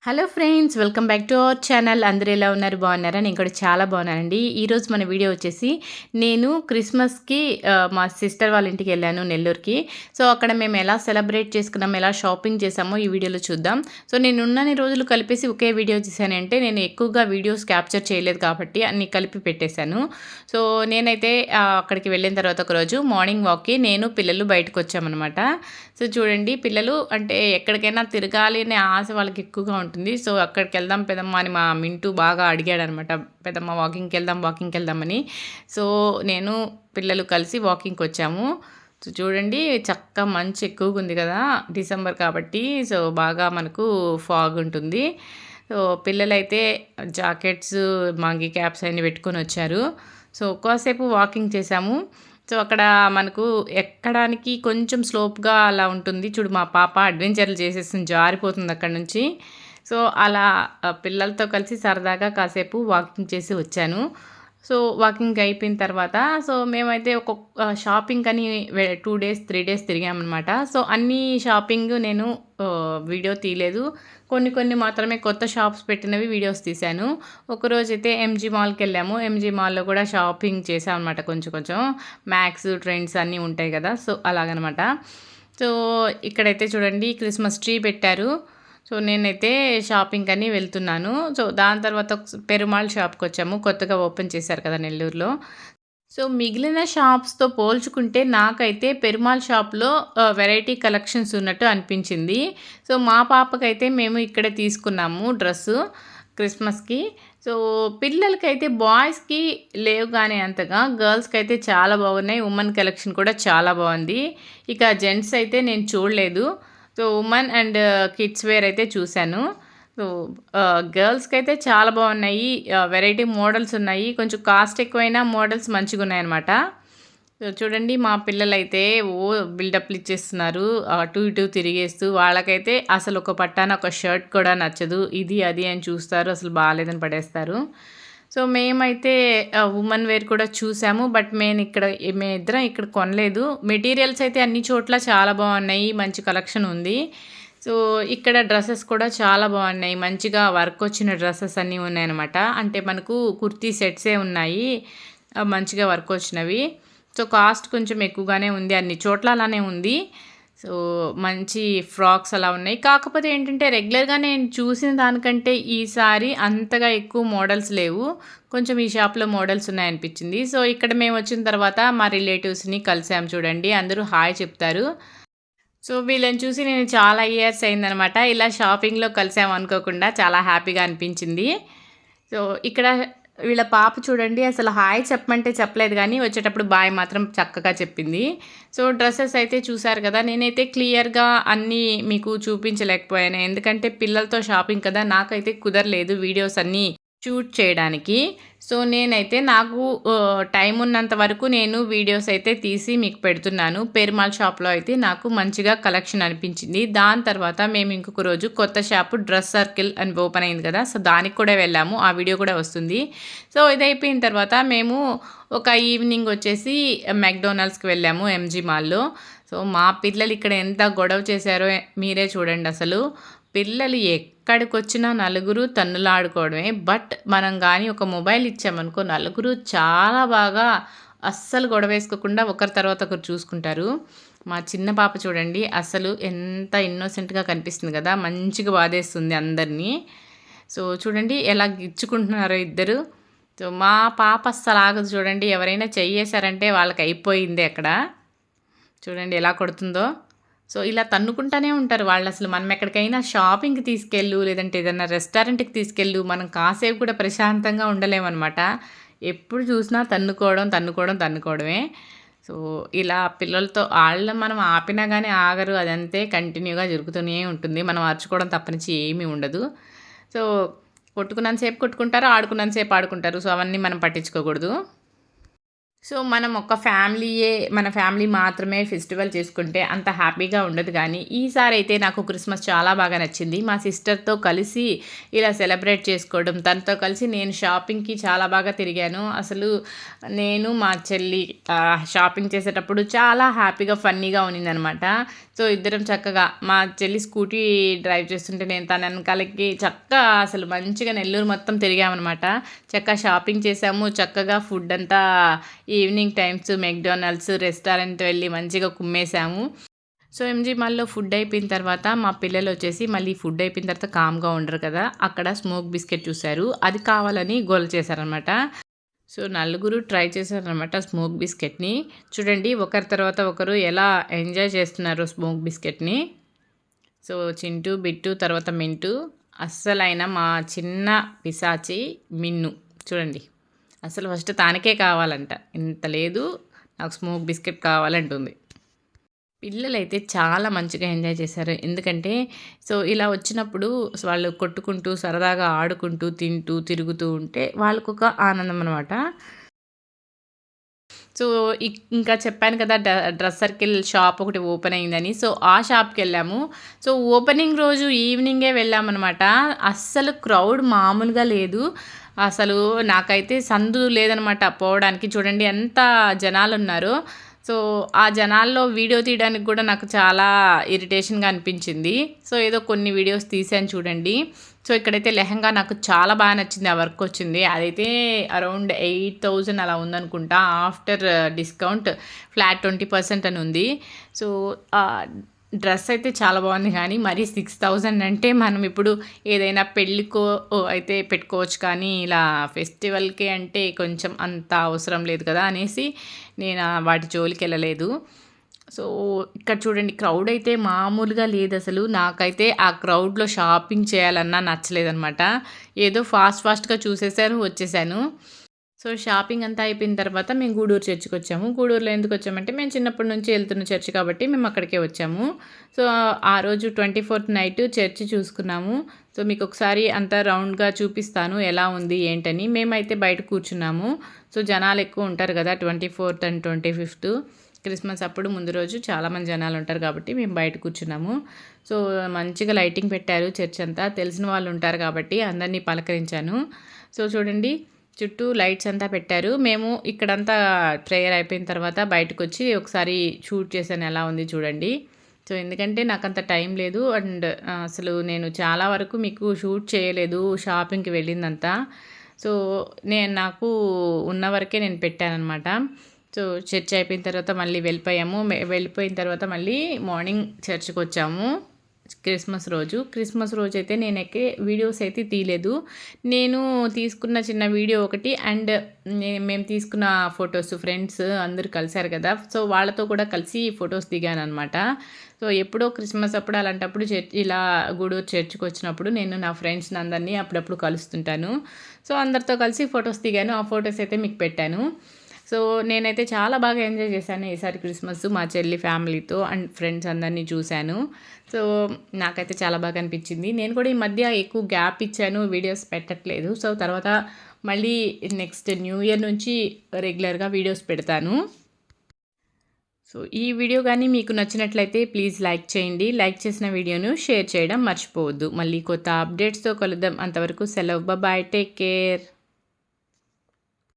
Hello friends, welcome back to our channel. అందరూ ఎలా ఉన్నారు? బాగున్నారా? నేను కూడా చాలా బాగున్నానండి. ఈరోజు మన వీడియో వచ్చేసి నేను క్రిస్మస్కి మా సిస్టర్ వాళ్ళ ఇంటికి వెళ్ళాను, నెల్లూరుకి. సో అక్కడ మేము ఎలా సెలబ్రేట్ చేసుకున్నాం, ఎలా షాపింగ్ చేసామో ఈ వీడియోలో చూద్దాం. సో నేను ఉన్నన్ని రోజులు కలిపేసి ఒకే వీడియో చేశానంటే నేను ఎక్కువగా వీడియోస్ క్యాప్చర్ చేయలేదు కాబట్టి అన్ని కలిపి పెట్టేశాను. సో నేనైతే అక్కడికి వెళ్ళిన తర్వాత ఒకరోజు మార్నింగ్ వాక్కి నేను పిల్లలు బయటకు వచ్చామన్నమాట. సో చూడండి, పిల్లలు అంటే ఎక్కడికైనా తిరగాలి అనే ఆశ వాళ్ళకి ఎక్కువగా ఉంటుంది. సో అక్కడికి వెళ్దాం పెదమ్మ అని మా మింటూ బాగా అడిగాడనమాట. పెదమ్మ వాకింగ్కి వెళ్దామని. సో నేను పిల్లలు కలిసి వాకింగ్కి వచ్చాము. సో చూడండి, చక్కగా మంచు ఎక్కువగా ఉంది కదా, డిసెంబర్ కాబట్టి. సో బాగా మనకు ఫాగ్ ఉంటుంది. సో పిల్లలైతే జాకెట్స్, మంగీ క్యాప్స్ అన్నీ పెట్టుకొని వచ్చారు. సో కాసేపు వాకింగ్ చేసాము. సో అక్కడ మనకు ఎక్కడానికి కొంచెం స్లోప్గా అలా ఉంటుంది. చూడు, మా పాప అడ్వెంచర్లు చేసేస్తుంది, జారిపోతుంది అక్కడ నుంచి. సో అలా పిల్లలతో కలిసి సరదాగా కాసేపు వాకింగ్ చేసి వచ్చాను. సో వాకింగ్ అయిపోయిన తర్వాత సో మేమైతే షాపింగ్ అని 2 డేస్ 3 డేస్ తిరిగామన్నమాట. సో అన్ని షాపింగ్ నేను వీడియో తీయలేదు. కొన్ని మాత్రమే కొత్త షాప్స్ పెట్టినవి వీడియోస్ తీశాను. ఒకరోజైతే ఎంజీ మాల్కి వెళ్ళాము. ఎంజీ మాల్లో కూడా షాపింగ్ చేసామన్నమాట. కొంచెం మ్యాక్స్, ట్రెండ్స్ అన్నీ ఉంటాయి కదా, సో అలాగనమాట. సో ఇక్కడైతే చూడండి, క్రిస్మస్ ట్రీ పెట్టారు. సో నేనైతే షాపింగ్ అని వెళ్తున్నాను. సో దాని తర్వాత పెరుమాళ్ షాప్కి వచ్చాము, కొత్తగా ఓపెన్ చేశారు కదా నెల్లూరులో. సో మిగిలిన షాప్స్తో పోల్చుకుంటే నాకైతే పెరుమాళ్ షాప్లో వెరైటీ కలెక్షన్స్ ఉన్నట్టు అనిపించింది. సో మా పాపకైతే మేము ఇక్కడే తీసుకున్నాము డ్రెస్సు క్రిస్మస్కి. సో పిల్లలకైతే బాయ్స్కి లేవు కానీ అంతగా, గర్ల్స్కి అయితే చాలా బాగున్నాయి. ఉమెన్ కలెక్షన్ కూడా చాలా బాగుంది. ఇక జెంట్స్ అయితే నేను చూడలేదు. So women and kids wear అయితే చూశాను. సో గర్ల్స్కి అయితే చాలా బాగున్నాయి. వెరైటీ మోడల్స్ ఉన్నాయి. కొంచెం కాస్ట్ ఎక్కువైనా మోడల్స్ మంచిగా ఉన్నాయన్నమాట. సో చూడండి, మా పిల్లలైతే బిల్డప్లు ఇచ్చేస్తున్నారు, అటు ఇటు తిరిగేస్తూ. వాళ్ళకైతే అసలు ఒక పట్టాన ఒక షర్ట్ కూడా నచ్చదు. ఇది అది అని చూస్తారు, అసలు బాగాలేదని పడేస్తారు. సో మేమైతే ఉమెన్ వేర్ కూడా చూసాము. బట్ మేమిద్దరం ఇక్కడ కొనలేదు. మెటీరియల్స్ అయితే అన్ని చోట్ల చాలా బాగున్నాయి, మంచి కలెక్షన్ ఉంది. సో ఇక్కడ డ్రెస్సెస్ కూడా చాలా బాగున్నాయి. మంచిగా వర్క్ వచ్చిన డ్రెస్సెస్ అన్నీ ఉన్నాయన్నమాట. అంటే మనకు కుర్తీ సెట్సే ఉన్నాయి, మంచిగా వర్క్ వచ్చినవి. సో కాస్ట్ కొంచెం ఎక్కువగానే ఉంది, అన్ని చోట్ల అలానే ఉంది. సో మంచి ఫ్రాక్స్ అలా ఉన్నాయి. కాకపోతే ఏంటంటే రెగ్యులర్గా నేను చూసిన దానికంటే ఈసారి అంతగా ఎక్కువ మోడల్స్ లేవు. కొంచెం ఈ షాప్లో మోడల్స్ ఉన్నాయనిపించింది. సో ఇక్కడ మేము వచ్చిన తర్వాత మా రిలేటివ్స్ని కలిసాము. చూడండి, అందరూ హాయ్ చెప్తారు. సో వీళ్ళని చూసి నేను చాలా ఇయర్స్ అయిందనమాట ఇలా షాపింగ్లో కలిసాము అనుకోకుండా. చాలా హ్యాపీగా అనిపించింది. సో ఇక్కడ వీళ్ళ పాప చూడండి, అసలు హాయ్ చెప్పమంటే చెప్పలేదు కానీ వచ్చేటప్పుడు బాయ్ మాత్రం చక్కగా చెప్పింది. సో డ్రెస్సెస్ అయితే చూసారు కదా, నేనైతే క్లియర్గా అన్నీ మీకు చూపించలేకపోయాను. ఎందుకంటే పిల్లలతో షాపింగ్ కదా, నాకైతే కుదరలేదు వీడియోస్ అన్నీ షూట్ చేయడానికి. సో నేనైతే నాకు టైం ఉన్నంత వరకు నేను వీడియోస్ అయితే తీసి మీకు పెడుతున్నాను. పెరుమాళ్ షాప్లో అయితే నాకు మంచిగా కలెక్షన్ అనిపించింది. దాని తర్వాత మేము ఇంకొక రోజు కొత్త షాపు డ్రెస్ సర్కిల్ అని ఓపెన్ అయింది కదా, సో దానికి కూడా వెళ్ళాము. ఆ వీడియో కూడా వస్తుంది. సో ఇది అయిపోయిన తర్వాత మేము ఒక ఈవినింగ్ వచ్చేసి మెక్డొనాల్డ్స్కి వెళ్ళాము, ఎంజీ మాల్లో. సో మా పిల్లలు ఇక్కడ ఎంత గొడవ చేశారో మీరే చూడండి. అసలు పిల్లలు ఎక్కడికొచ్చినా నలుగురు తన్నులాడుకోవడమే. బట్ మనం కానీ ఒక మొబైల్ ఇచ్చామనుకో, నలుగురు చాలా బాగా అస్సలు గొడవ వేసుకోకుండా ఒకరి తర్వాత ఒకరు చూసుకుంటారు. మా చిన్న పాప చూడండి, అసలు ఎంత ఇన్నోసెంట్గా కనిపిస్తుంది కదా, మంచిగా బాధేస్తుంది అందరినీ. సో చూడండి ఎలా గిచ్చుకుంటున్నారో ఇద్దరు. సో మా పాప అస్సలు ఆగదు చూడండి, ఎవరైనా చెయ్యేశారంటే వాళ్ళకి అయిపోయింది అక్కడ. చూడండి ఎలా కొడుతుందో. సో ఇలా తన్నుకుంటానే ఉంటారు వాళ్ళు. అసలు మనం ఎక్కడికైనా షాపింగ్కి తీసుకెళ్ళు, లేదంటే ఏదైనా రెస్టారెంట్కి తీసుకెళ్ళు, మనం కాసేపు కూడా ప్రశాంతంగా ఉండలేమన్నమాట. ఎప్పుడు చూసినా తన్నుకోవడమే. సో ఇలా పిల్లలతో మనం ఆపినా కానీ ఆగరు, అదంతే కంటిన్యూగా జరుగుతూనే ఉంటుంది. మనం అరుచుకోవడం తప్పనిచ్చి ఏమీ ఉండదు. సో కొట్టుకున్నంతసేపు కొట్టుకుంటారు, ఆడుకున్నంతసేపు ఆడుకుంటారు. సో అవన్నీ మనం పట్టించుకోకూడదు. సో, మనం ఒక మన ఫ్యామిలీ మాత్రమే ఫెస్టివల్ చేసుకుంటే అంత హ్యాపీగా ఉండదు గానీ, ఈసారైతే నాకు క్రిస్మస్ చాలా బాగా నచ్చింది. మా సిస్టర్‌తో కలిసి ఇలా సెలబ్రేట్ చేసుకోవడం, తనతో కలిసి నేను షాపింగ్‌కి చాలా బాగా తిరిగాను. అసలు నేను, మా చెల్లి షాపింగ్ చేసేటప్పుడు చాలా హ్యాపీగా, ఫన్నీగా ఉన్నిందనమాట. సో, ఇద్దరం చక్కగా మా చెల్లి స్కూటీ డ్రైవ్ చేస్తుంటే నేను తన వెనకాలకి చక్కగా అసలు మంచిగా నెల్లూరు మొత్తం తిరిగామనమాట. చక్కగా షాపింగ్ చేసాము. చక్కగా ఫుడ్ అంతా ఈవినింగ్ టైమ్స్ మెక్‌డానల్డ్స్ రెస్టారెంట్ వెళ్ళి మంచిగా కుమ్మేసాము. సో, ఎంజీ మాల్‌లో ఫుడ్ అయిపోయిన తర్వాత మా పిల్లలొచ్చేసి మళ్ళీ ఫుడ్ అయిపోయిన తర్వాత కామ్‌గా ఉండరు కదా! అక్కడ స్మోక్ బిస్కెట్ చూసారు. అది కావాలని గోల చేశారనమాట. సో, నలుగురు ట్రై చేశారనమాట స్మోక్ బిస్కెట్‌ని. చూడండి ఒకరి తర్వాత ఒకరు ఎలా ఎంజాయ్ చేస్తున్నారో స్మోక్ బిస్కెట్‌ని. సో, చింటూ, బిట్టు తర్వాత మింటూ. అస్సలైన మా చిన్న పిశాచి మిన్ను చూడండి. అసలు ఫస్ట్ తానకే కావాలంట. ఇంత లేదు నాకు స్మోక్ బిస్కెట్ కావాలంటుంది. పిల్లలైతే చాలా మంచిగా ఎంజాయ్ చేశారు. ఎందుకంటే సో, ఇలా వచ్చినప్పుడు వాళ్ళు కొట్టుకుంటూ, సరదాగా ఆడుకుంటూ, తింటూ, తిరుగుతూ ఉంటే వాళ్ళకొక ఆనందం అనమాట. సో, ఇంకా చెప్పాను కదా! డ్రెస్ సర్కిల్ షాప్ ఒకటి ఓపెన్ అయిందని. సో, ఆ షాప్‌కెళ్ళాము. సో, ఓపెనింగ్ రోజు ఈవినింగే వెళ్ళామనమాట. అస్సలు క్రౌడ్ మామూలుగా లేదు. అసలు నాకైతే సందు లేదనమాట పోవడానికి. చూడండి ఎంత జనాలున్నారో. సో, ఆ జనాల్లో వీడియో తీయడానికి కూడా నాకు చాలా ఇరిటేషన్‌గా అనిపించింది. సో, ఏదో కొన్ని వీడియోస్ తీశాను చూడండి. సో, ఇక్కడైతే లెహెంగా నాకు చాలా బాగా నచ్చింది. ఆ వర్క్ వచ్చింది. అదైతే అరౌండ్ 8,000 అలా ఉందనుకుంటా. ఆఫ్టర్ డిస్కౌంట్ ఫ్లాట్ 20% అని ఉంది. సో, డ్రెస్ అయితే చాలా బాగుంది కానీ మరీ 6,000 అంటే మనం ఇప్పుడు ఏదైనా పెళ్ళికో అయితే పెట్టుకోవచ్చు కానీ ఇలా ఫెస్టివల్‌కి అంటే కొంచెం అంత అవసరం లేదు కదా అనేసి నేను వాటి జోలికి వెళ్ళలేదు. సో, ఇక్కడ చూడండి క్రౌడ్ అయితే మామూలుగా లేదసలు. నాకైతే ఆ క్రౌడ్‌లో షాపింగ్ చేయాలన్నా నచ్చలేదనమాట. ఏదో ఫాస్ట్‌గా చూసేసాను, వచ్చేసాను. సో, షాపింగ్ అంతా అయిపోయిన తర్వాత మేము గూడూరు చర్చికొచ్చాము. గూడూరులో ఎందుకొచ్చామంటే మేము చిన్నప్పటి నుంచి వెళ్తున్న చర్చ్ కాబట్టి మేము అక్కడికే వచ్చాము. సో, ఆ రోజు 24థ్ నైట్ చర్చ్ చూసుకున్నాము. సో, మీకొకసారి అంతా రౌండ్‌గా చూపిస్తాను ఎలా ఉంది ఏంటని. మేమైతే బయట కూర్చున్నాము. సో, జనాలు ఎక్కువ ఉంటారు కదా! 24థ్ అండ్ 25థ్ క్రిస్మస్ అప్పుడు ముందు రోజు చాలామంది జనాలు ఉంటారు కాబట్టి మేము బయట కూర్చున్నాము. సో, మంచిగా లైటింగ్ పెట్టారు చర్చ్ అంతా. తెలిసిన వాళ్ళు ఉంటారు కాబట్టి అందరినీ పలకరించాను. సో, చూడండి చుట్టూ లైట్స్ అంతా పెట్టారు. మేము ఇక్కడంతా ప్రేయర్ అయిపోయిన తర్వాత బయటకొచ్చి ఒకసారి షూట్ చేశాను ఎలా ఉంది చూడండి. సో, ఎందుకంటే నాకంత టైం లేదు అండ్ అసలు నేను చాలా వరకు మీకు షూట్ చేయలేదు షాపింగ్‌కి వెళ్ళిందంతా. సో, నాకు ఉన్న వరకే నేను పెట్టాననమాట. సో, చర్చ్ అయిపోయిన తర్వాత మళ్ళీ వెళ్ళిపోయాము. వెళ్ళిపోయిన తర్వాత మళ్ళీ మార్నింగ్ చర్చ్‌కొచ్చాము. క్రిస్మస్ రోజైతే నేనైతే వీడియోస్ అయితే తీయలేదు. నేను తీసుకున్న చిన్న వీడియో ఒకటి అండ్ మేము తీసుకున్న ఫొటోస్ ఫ్రెండ్స్ అందరూ కలిసారు కదా! సో, వాళ్ళతో కూడా కలిసి ఫొటోస్ దిగాననమాట. సో, ఎప్పుడో క్రిస్మస్ అప్పుడు అలాంటప్పుడు ఇలా గూడూరు చర్చ్‌కొచ్చినప్పుడు నేను నా ఫ్రెండ్స్‌ని అందరినీ అప్పుడప్పుడు కలుస్తుంటాను. సో, అందరితో కలిసి ఫొటోస్ దిగాను. ఆ ఫొటోస్ అయితే మీకు పెట్టాను. సో, నేనైతే చాలా బాగా ఎంజాయ్ చేశాను ఈసారి క్రిస్మస్ మా చెల్లి ఫ్యామిలీతో అండ్ ఫ్రెండ్స్ అందరినీ చూశాను. సో, నాకైతే చాలా బాగా అనిపించింది. నేను కూడా ఈ మధ్య ఎక్కువ గ్యాప్ ఇచ్చాను. వీడియోస్ పెట్టట్లేదు. సో, తర్వాత మళ్ళీ నెక్స్ట్ న్యూ ఇయర్ నుంచి రెగ్యులర్‌గా వీడియోస్ పెడతాను. సో, ఈ వీడియో గానీ మీకు నచ్చినట్లయితే ప్లీజ్ లైక్ చేయండి. లైక్ చేసిన వీడియోను షేర్ చేయడం మర్చిపోవద్దు. మళ్ళీ కొత్త అప్డేట్స్‌తో కలుద్దాం. అంతవరకు సెలవు. బాయ్. Take care.